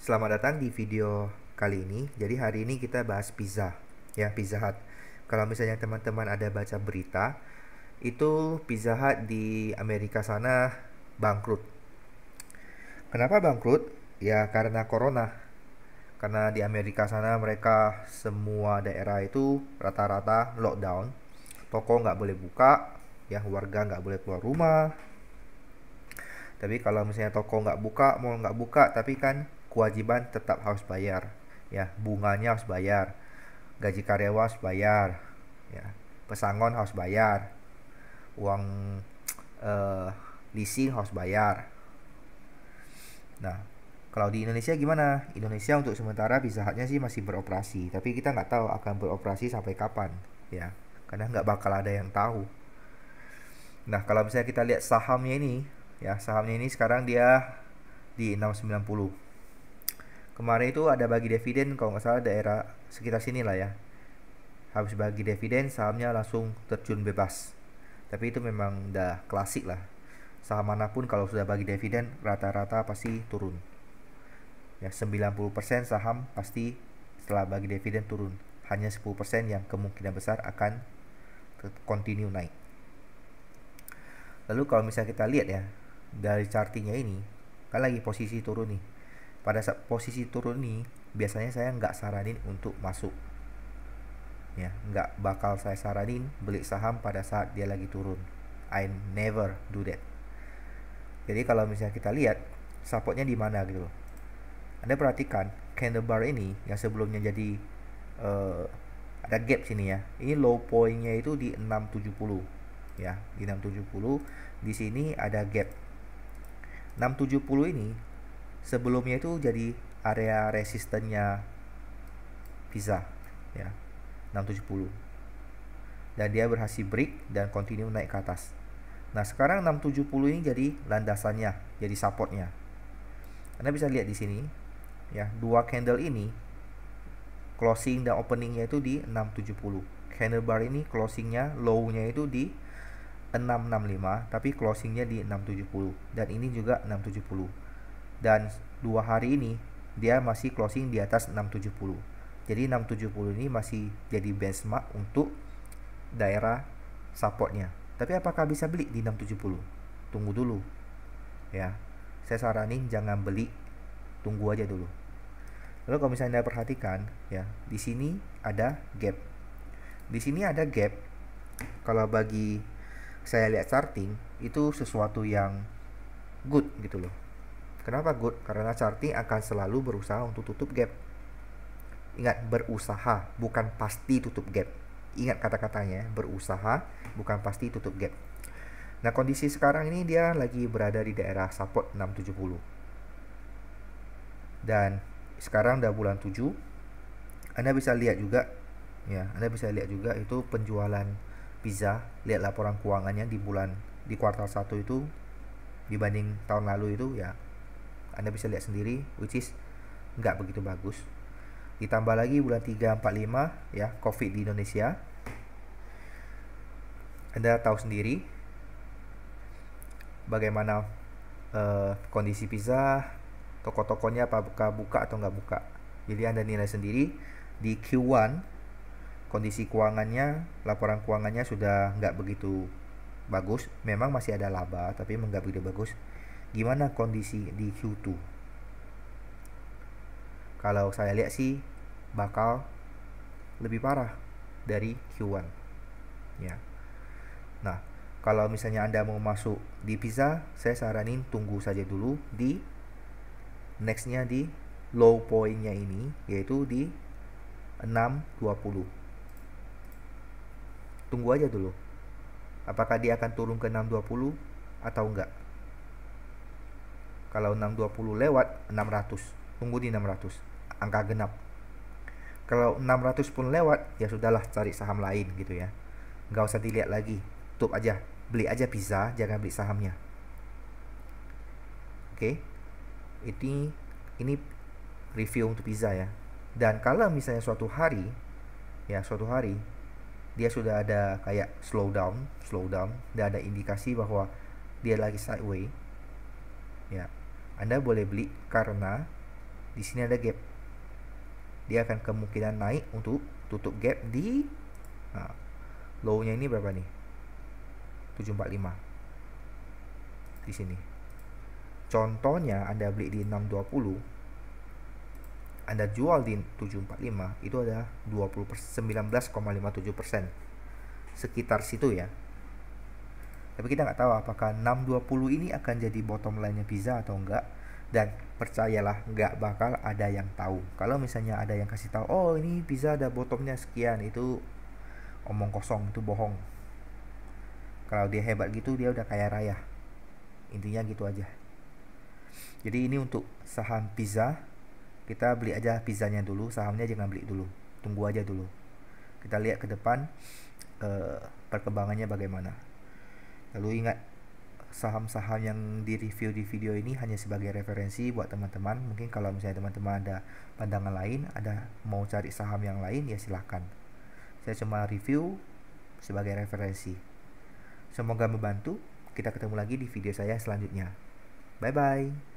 Selamat datang di video kali ini. Jadi hari ini kita bahas pizza, ya, Pizza Hut. Kalau misalnya teman-teman ada baca berita, itu Pizza Hut di Amerika sana bangkrut. Kenapa bangkrut? Ya karena corona. Karena di Amerika sana mereka semua daerah itu rata-rata lockdown. Toko nggak boleh buka, ya warga nggak boleh keluar rumah. Tapi kalau misalnya toko nggak buka, mall nggak buka, tapi kan kewajiban tetap harus bayar. Ya, bunganya harus bayar, gaji karyawan harus bayar, ya, pesangon harus bayar, uang eh, leasing harus bayar. Nah, kalau di Indonesia gimana? Indonesia untuk sementara Pizza Hut-nya sih masih beroperasi, tapi kita nggak tahu akan beroperasi sampai kapan, ya, karena nggak bakal ada yang tahu. Nah, kalau misalnya kita lihat sahamnya ini, ya, sahamnya ini sekarang dia di 690. Kemarin itu ada bagi dividen kalau nggak salah daerah sekitar sini lah ya. Habis bagi dividen sahamnya langsung terjun bebas. Tapi itu memang udah klasik lah. Saham manapun kalau sudah bagi dividen rata-rata pasti turun. Ya 90% saham pasti setelah bagi dividen turun. Hanya 10% yang kemungkinan besar akan continue naik. Lalu kalau misalnya kita lihat ya dari chartingnya ini, kan lagi posisi turun nih. Pada saat posisi turun nih, biasanya saya nggak saranin untuk masuk. Ya, nggak bakal saya saranin beli saham pada saat dia lagi turun. I never do that. Jadi kalau misalnya kita lihat supportnya di mana gitu loh. Anda perhatikan candle bar ini yang sebelumnya jadi uh, ada gap sini ya. Ini low pointnya itu di 670 ya, di 670. Di sini ada gap 670 ini. Sebelumnya itu jadi area resistennya pizza ya, 670, dan dia berhasil break dan continue naik ke atas. Nah sekarang 670 ini jadi landasannya, jadi supportnya. Anda bisa lihat di sini ya, dua candle ini closing dan openingnya itu di 670. Candle bar ini closingnya low-nya itu di 665 tapi closingnya di 670, dan ini juga 670, dan 2 hari ini dia masih closing di atas 670. Jadi 670 ini masih jadi benchmark untuk daerah supportnya. Tapi apakah bisa beli di 670? Tunggu dulu ya. Saya saranin jangan beli, tunggu aja dulu. Lalu kalau misalnya Anda perhatikan ya, di sini ada gap. Di sini ada gap. Kalau bagi saya lihat charting itu sesuatu yang good gitu loh. Kenapa good? Karena charting akan selalu berusaha untuk tutup gap. Ingat, berusaha, bukan pasti tutup gap. Ingat kata-katanya, berusaha, bukan pasti tutup gap. Nah, kondisi sekarang ini dia lagi berada di daerah support 670. Dan sekarang udah bulan 7. Anda bisa lihat juga ya, Anda bisa lihat juga itu penjualan pizza. Lihat laporan keuangannya di kuartal 1 itu dibanding tahun lalu itu ya. Anda bisa lihat sendiri, which is nggak begitu bagus. Ditambah lagi bulan 3, 4, 5 ya, Covid di Indonesia. Anda tahu sendiri bagaimana kondisi pizza, toko-tokonya apakah buka atau nggak buka. Jadi Anda nilai sendiri di Q1 kondisi keuangannya, laporan keuangannya sudah nggak begitu bagus. Memang masih ada laba, tapi nggak begitu bagus. Gimana kondisi di Q2? Kalau saya lihat sih bakal lebih parah dari Q1 ya. Nah, kalau misalnya Anda mau masuk di pizza, saya saranin tunggu saja dulu di nextnya di low pointnya ini, yaitu di 620. Tunggu aja dulu apakah dia akan turun ke 620 atau enggak. Kalau 620 lewat 600, tunggu di 600, angka genap. Kalau 600 pun lewat, ya sudahlah, cari saham lain gitu ya. Nggak usah dilihat lagi, tutup aja, beli aja pizza, jangan beli sahamnya. Oke, ini review untuk pizza ya. Dan kalau misalnya suatu hari dia sudah ada kayak slow down, dan ada indikasi bahwa dia lagi sideways, ya, Anda boleh beli karena di sini ada gap, dia akan kemungkinan naik untuk tutup gap di low-nya ini berapa nih, 745 di sini. Contohnya Anda beli di 620, Anda jual di 745, itu ada 19,57%, sekitar situ ya. Tapi kita nggak tahu apakah 620 ini akan jadi bottom line-nya pizza atau enggak. Dan percayalah, nggak bakal ada yang tahu. Kalau misalnya ada yang kasih tahu, oh ini pizza ada bottomnya sekian, itu omong kosong, itu bohong. Kalau dia hebat gitu, dia udah kaya raya. Intinya gitu aja. Jadi ini untuk saham pizza, kita beli aja pizzanya dulu, sahamnya jangan beli dulu, tunggu aja dulu. Kita lihat ke depan perkembangannya bagaimana. Lalu ingat, saham-saham yang di review di video ini hanya sebagai referensi buat teman-teman. Mungkin kalau misalnya teman-teman ada pandangan lain, ada mau cari saham yang lain, ya silahkan. Saya cuma review sebagai referensi. Semoga membantu. Kita ketemu lagi di video saya selanjutnya. Bye bye.